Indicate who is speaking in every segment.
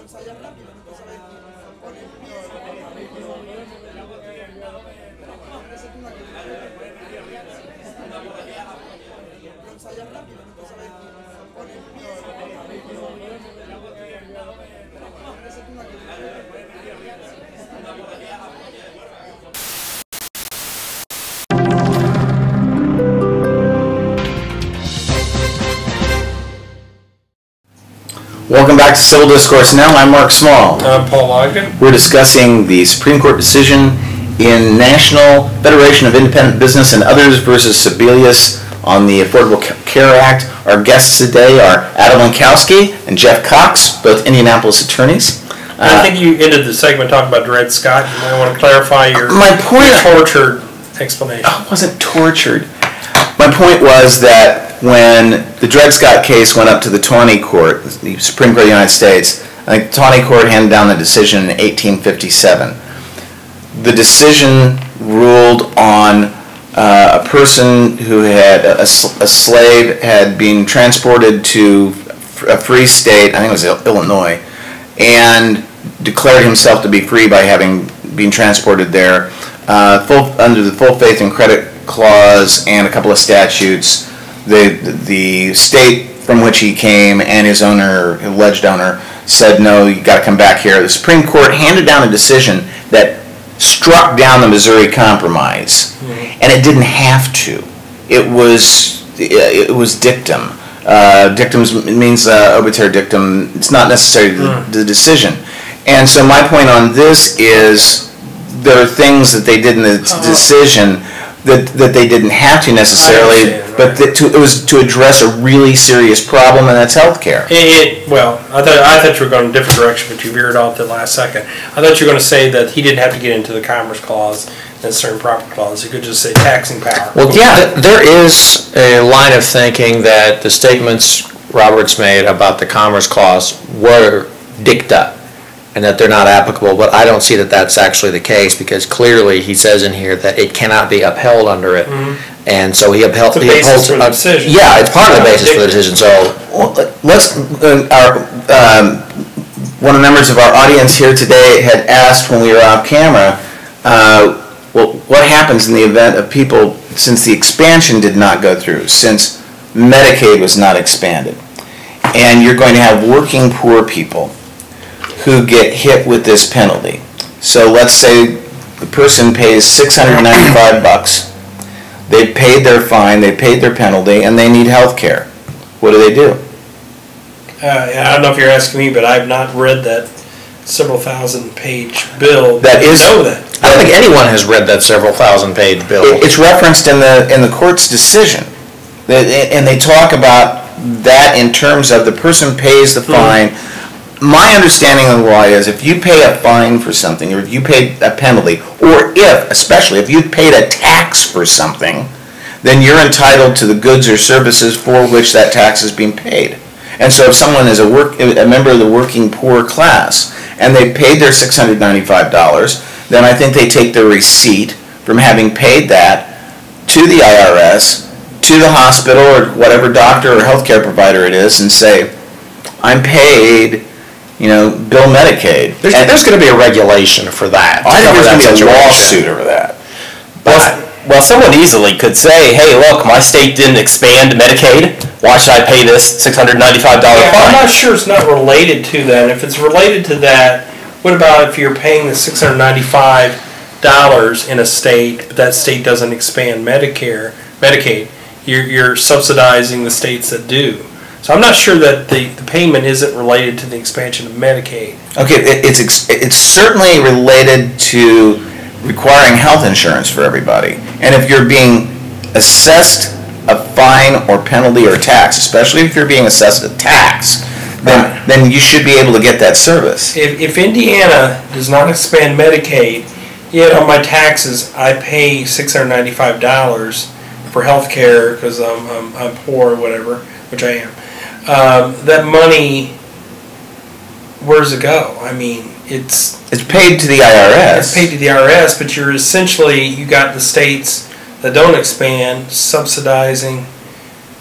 Speaker 1: ensayas rápido, no sabes con el pie. Lo ensayas rápido, no sabes con el pie.
Speaker 2: Welcome back to Civil Discourse Now. I'm Mark Small.
Speaker 3: I'm Paul Ogden.
Speaker 2: We're discussing the Supreme Court decision in National Federation of Independent Business and Others versus Sebelius on the Affordable Care Act. Our guests today are Adam Lankowski and Jeff Cox, both Indianapolis attorneys.
Speaker 3: I think you ended the segment talking about Dred Scott. You might want to clarify your tortured explanation.
Speaker 2: I wasn't tortured. My point was that when the Dred Scott case went up to the Tawney Court, the Supreme Court of the United States, I think the Tawney Court handed down the decision in 1857. The decision ruled on a person who had, a slave had been transported to a free state, I think it was Illinois, and declared himself to be free by having been transported there under the full faith and credit clause and a couple of statutes. The state from which he came and his owner, alleged owner, said, no, you got to come back here. The Supreme Court handed down a decision that struck down the Missouri Compromise, and it didn't have to. It was dictum. Dictum means obiter dictum. It's not necessarily the decision. And so my point on this is there are things that they did in the decision that they didn't have to necessarily, but it was to address a really serious problem, and that's health care.
Speaker 3: Well, I thought you were going in a different direction, but you veered off the last second. I thought you were going to say that he didn't have to get into the Commerce Clause and certain property clause. He could just say taxing power.
Speaker 4: Well, yeah, there is a line of thinking that the statements Roberts made about the Commerce Clause were dicta, and that they're not applicable, but I don't see that that's actually the case, because clearly he says in here that it cannot be upheld under it, and so he upholds
Speaker 3: the basis for the decision.
Speaker 4: Yeah, it's part of the basis for the decision. So
Speaker 2: let's one of the members of our audience here today had asked when we were off camera, well, what happens in the event of people, since the expansion did not go through, since Medicaid was not expanded, and you're going to have working poor people who get hit with this penalty. So let's say the person pays $695. They've paid their fine, they paid their penalty, and they need health care. What do?
Speaker 3: I don't know if you're asking me, but I've not read that several thousand page bill.
Speaker 2: That is,
Speaker 3: know that.
Speaker 4: I don't think anyone has read that several thousand page bill.
Speaker 2: It's referenced in the court's decision, and they talk about that in terms of the person pays the fine. My understanding of the law is if you pay a fine for something, or if you pay a penalty, or especially if you paid a tax for something, then you're entitled to the goods or services for which that tax is being paid. And so if someone is a member of the working poor class, and they paid their $695, then I think they take their receipt from having paid that to the IRS, to the hospital, or whatever doctor or healthcare provider it is, and say, I'm paid, bill Medicaid.
Speaker 4: There's going to be a regulation for that.
Speaker 2: I think there's going to be a lawsuit over that.
Speaker 5: Well, someone easily could say, hey, look, my state didn't expand Medicaid. Why should I pay this $695 fine?
Speaker 3: I'm not sure it's not related to that. If it's related to that, what about if you're paying the $695 in a state, but that state doesn't expand Medicaid? You're subsidizing the states that do. So I'm not sure that the payment isn't related to the expansion of Medicaid.
Speaker 2: Okay, it's certainly related to requiring health insurance for everybody. And if you're being assessed a fine or penalty or tax, especially if you're being assessed a tax, then you should be able to get that service.
Speaker 3: If Indiana does not expand Medicaid, yet on my taxes I pay $695 for health care because I'm poor or whatever, which I am. That money, where does it go? I mean, it's
Speaker 2: paid to the IRS.
Speaker 3: It's paid to the IRS, but you got the states that don't expand subsidizing,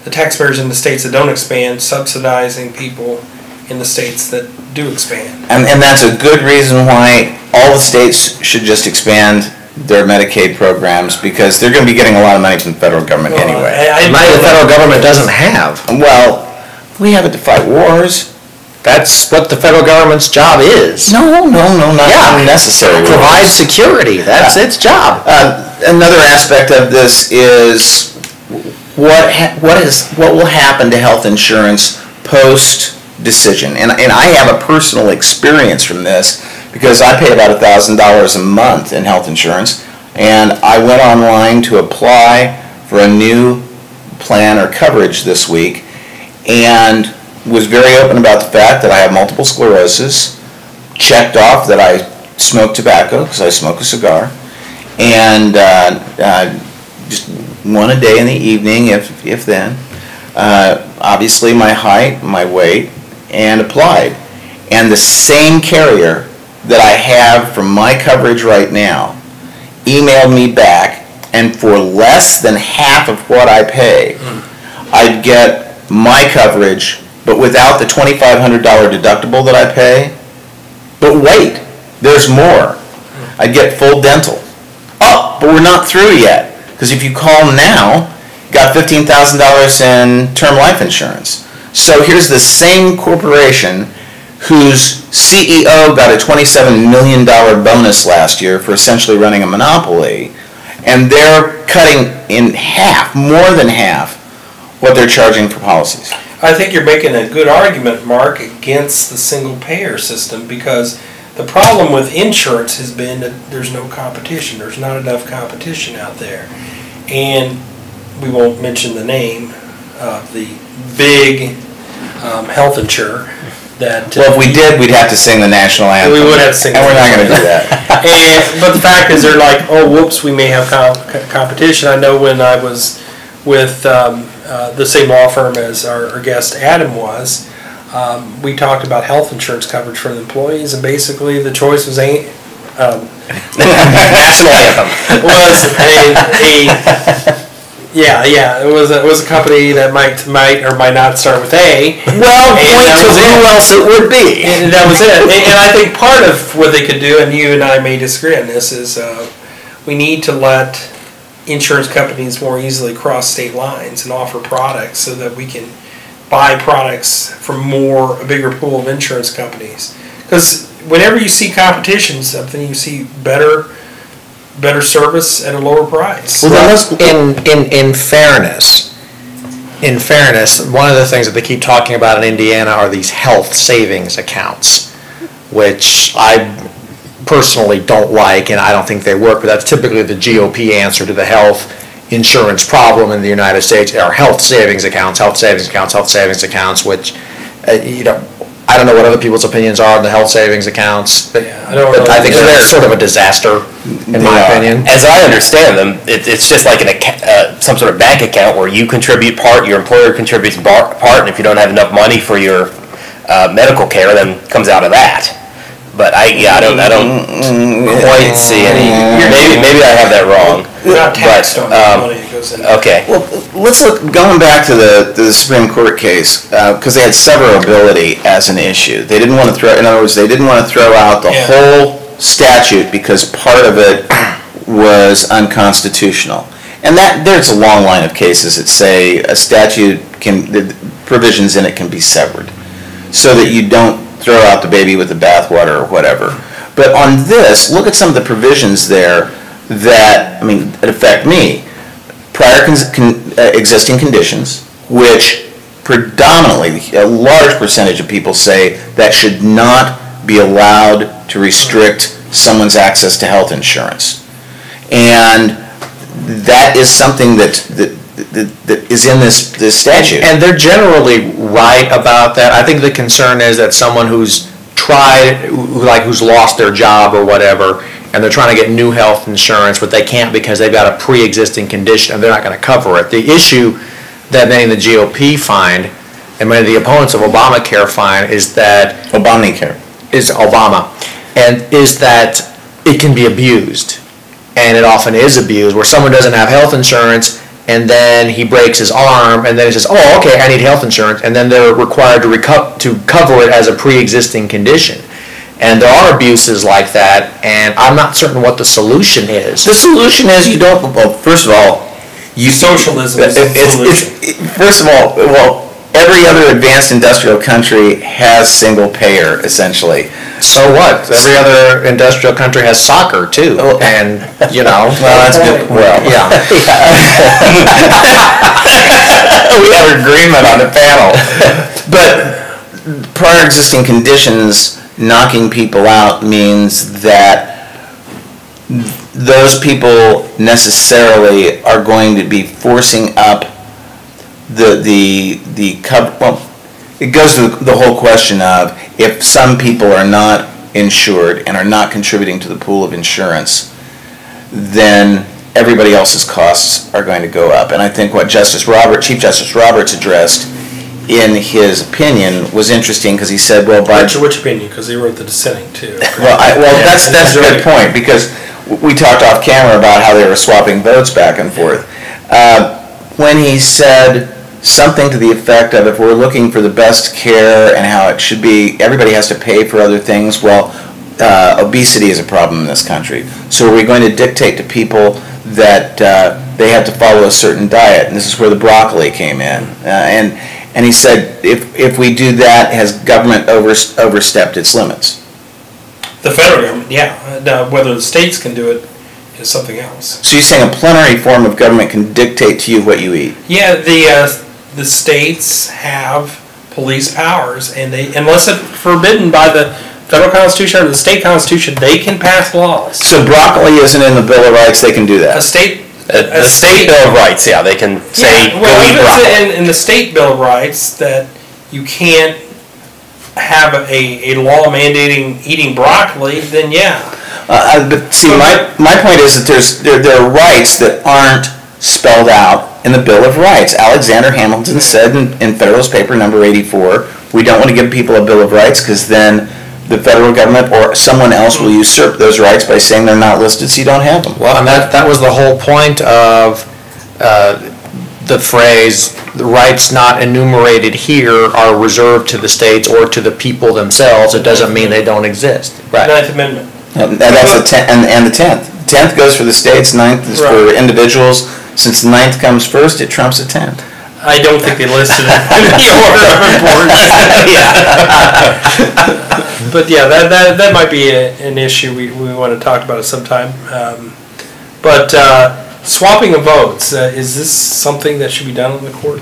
Speaker 3: the taxpayers in the states that don't expand subsidizing people in the states that do expand.
Speaker 2: And that's a good reason why all the states should just expand their Medicaid programs, because they're going to be getting a lot of money from the federal government anyway.
Speaker 4: Money the federal government doesn't have.
Speaker 2: Well, we have it to fight wars.
Speaker 4: That's what the federal government's job is.
Speaker 2: No, not necessarily.
Speaker 4: Provide security. That's its job.
Speaker 2: Another aspect of this is what will happen to health insurance post decision, and I have a personal experience from this because I pay about $1,000 a month in health insurance, and I went online to apply for a new plan or coverage this week, and was very open about the fact that I have multiple sclerosis, checked off that I smoke tobacco because I smoke a cigar, and just one a day in the evening, if then. Obviously my height, my weight, and applied. And the same carrier that I have for my coverage right now emailed me back, and for less than half of what I pay, I'd get my coverage, but without the $2,500 deductible that I pay. But wait, there's more. I'd get full dental. Oh, but we're not through yet, because if you call now, you got $15,000 in term life insurance. So here's the same corporation whose CEO got a $27 million bonus last year for essentially running a monopoly, and they're cutting in half, more than half, what they're charging for policies.
Speaker 3: I think you're making a good argument, Mark, against the single payer system, because the problem with insurance has been that there's no competition. There's not enough competition out there. And we won't mention the name of the big health insurer that...
Speaker 2: Well, if we did, we'd have to sing the national anthem.
Speaker 3: We would have to sing
Speaker 2: and we're not going to do that.
Speaker 3: But the fact is, they're like, oh, whoops, we may have competition. I know when I was with the same law firm as our guest Adam was, we talked about health insurance coverage for the employees, and basically the choice was
Speaker 5: National anthem.
Speaker 3: was it was a company that might or might not start with A.
Speaker 4: Well, point to who else it would be.
Speaker 3: And that was it. And I think part of what they could do, and you and I may disagree on this, is we need to let insurance companies more easily cross state lines and offer products so that we can buy products from a bigger pool of insurance companies. Because whenever you see competition, something you see better service at a lower price.
Speaker 4: Well, in fairness, one of the things that they keep talking about in Indiana are these health savings accounts, which I personally don't like, and I don't think they work, but that's typically the GOP answer to the health insurance problem in the United States, are health savings accounts, which, I don't know what other people's opinions are on the health savings accounts, but I think they're sort of a disaster, in my opinion.
Speaker 5: As I understand them, it's just like some sort of bank account where you contribute part, your employer contributes part, and if you don't have enough money for your medical care, then it comes out of that. But I don't quite see any. Maybe I have that wrong.
Speaker 3: We're not taxed on the money that goes in.
Speaker 5: Okay.
Speaker 2: Well, let's look, going back to the Supreme Court case, because they had severability as an issue. They didn't want to throw out the whole statute because part of it was unconstitutional. And there's a long line of cases that say a statute the provisions in it can be severed, so that you don't throw out the baby with the bathwater or whatever. But on this, look at some of the provisions there that affect me. Prior existing conditions, which predominantly, a large percentage of people say that should not be allowed to restrict someone's access to health insurance. And that is something that is in this statute.
Speaker 4: And they're generally right about that. I think the concern is that someone who's who's lost their job or whatever, and they're trying to get new health insurance, but they can't because they've got a pre-existing condition and they're not going to cover it. The issue that many in the GOP find, and many of the opponents of Obamacare find, is that is that it can be abused. And it often is abused, where someone doesn't have health insurance and then he breaks his arm, and then he says, oh, okay, I need health insurance, and then they're required to cover it as a pre-existing condition. And there are abuses like that, and I'm not certain what the solution is.
Speaker 2: The solution is you don't, well, first of all,
Speaker 3: Socialism is the solution.
Speaker 2: First of all, well, every other advanced industrial country has single payer, essentially.
Speaker 4: So what? Every other industrial country has soccer, too, and, you know.
Speaker 2: Well, that's good. Well,
Speaker 4: yeah.
Speaker 5: We have agreement on the panel.
Speaker 2: But prior existing conditions knocking people out means that those people necessarily are going to be forcing up the cover. Well, it goes to the whole question of if some people are not insured and are not contributing to the pool of insurance, then everybody else's costs are going to go up. And I think what Chief Justice Roberts addressed in his opinion was interesting because he said, well, by
Speaker 3: Which opinion? Because he wrote the dissenting too.
Speaker 2: That's a good point, because we talked off camera about how they were swapping votes back and forth. When he said something to the effect of, if we're looking for the best care and how it should be, everybody has to pay for other things. Well, obesity is a problem in this country. So are we going to dictate to people that they have to follow a certain diet? And this is where the broccoli came in. And he said, if we do that, has government overstepped its limits?
Speaker 3: The federal government, yeah. Now, whether the states can do it is something else.
Speaker 2: So you're saying a plenary form of government can dictate to you what you eat?
Speaker 3: Yeah, the states have police powers, and they, unless it's forbidden by the federal constitution or the state constitution, they can pass laws.
Speaker 2: So broccoli isn't in the Bill of Rights, they can do that?
Speaker 3: A state
Speaker 5: Bill of Rights, yeah, they can say,
Speaker 3: well,
Speaker 5: go eat
Speaker 3: if
Speaker 5: broccoli.
Speaker 3: it's in the state Bill of Rights that you can't have a law mandating eating broccoli, then yeah.
Speaker 2: But see, my point is that there are rights that aren't spelled out in the Bill of Rights. Alexander Hamilton said in Federalist Paper number 84, we don't want to give people a Bill of Rights because then the federal government or someone else will usurp those rights by saying they're not listed, so you don't have them.
Speaker 4: Well, and that was the whole point of the phrase, the rights not enumerated here are reserved to the states or to the people themselves. It doesn't mean they don't exist. Right.
Speaker 3: Ninth Amendment.
Speaker 2: And that's the 10th. 10th goes for the states, 9th is for individuals. Since the 9th comes first, it trumps the 10th.
Speaker 3: I don't think they listed it in the order of importance. But yeah, that might be an issue we want to talk about at some time. But swapping of votes, is this something that should be done in the court?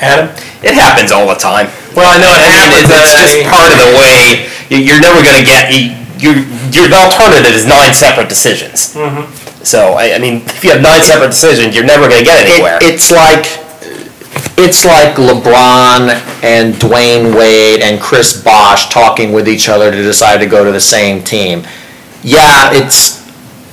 Speaker 3: Adam?
Speaker 5: It happens all the time.
Speaker 3: Well, I know it happens.
Speaker 5: It's just part of the way. You're never going to get. The alternative is 9 separate decisions.
Speaker 3: Mm-hmm.
Speaker 5: So I mean, if you have 9 separate decisions, you're never going to get anywhere.
Speaker 4: It's like LeBron and Dwayne Wade and Chris Bosh talking with each other to decide to go to the same team. Yeah, it's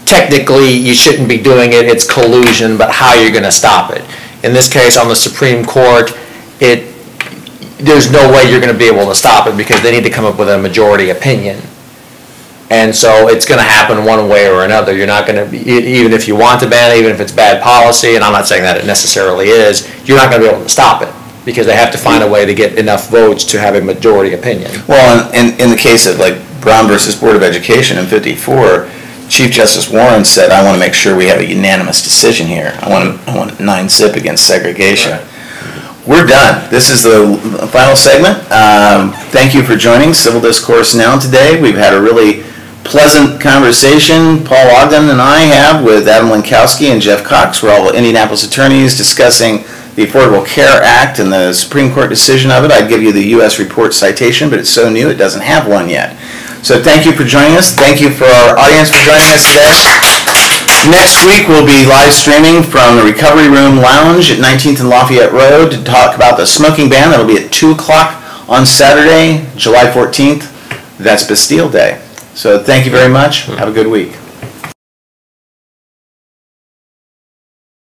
Speaker 4: technically you shouldn't be doing it. It's collusion, but how are you going to stop it? In this case, on the Supreme Court, there's no way you're going to be able to stop it because they need to come up with a majority opinion. And so it's going to happen one way or another. You're not going to be, even if you want to ban it, even if it's bad policy, and I'm not saying that it necessarily is, you're not going to be able to stop it because they have to find a way to get enough votes to have a majority opinion.
Speaker 2: Well, in the case of like Brown versus Board of Education in 54, Chief Justice Warren said, I want to make sure we have a unanimous decision here. I want 9-zip against segregation. Right. We're done. This is the final segment. Thank you for joining Civil Discourse Now today. We've had a really pleasant conversation Paul Ogden and I have with Adam Lenkowski and Jeff Cox. We're all Indianapolis attorneys discussing the Affordable Care Act and the Supreme Court decision of it. I'd give you the U.S. report citation, but it's so new it doesn't have one yet. So thank you for joining us. Thank you for our audience for joining us today. Next week we'll be live streaming from the Recovery Room Lounge at 19th and Lafayette Road to talk about the smoking ban. That'll be at 2 o'clock on Saturday, July 14th. That's Bastille Day. So thank you very much. Have a good week.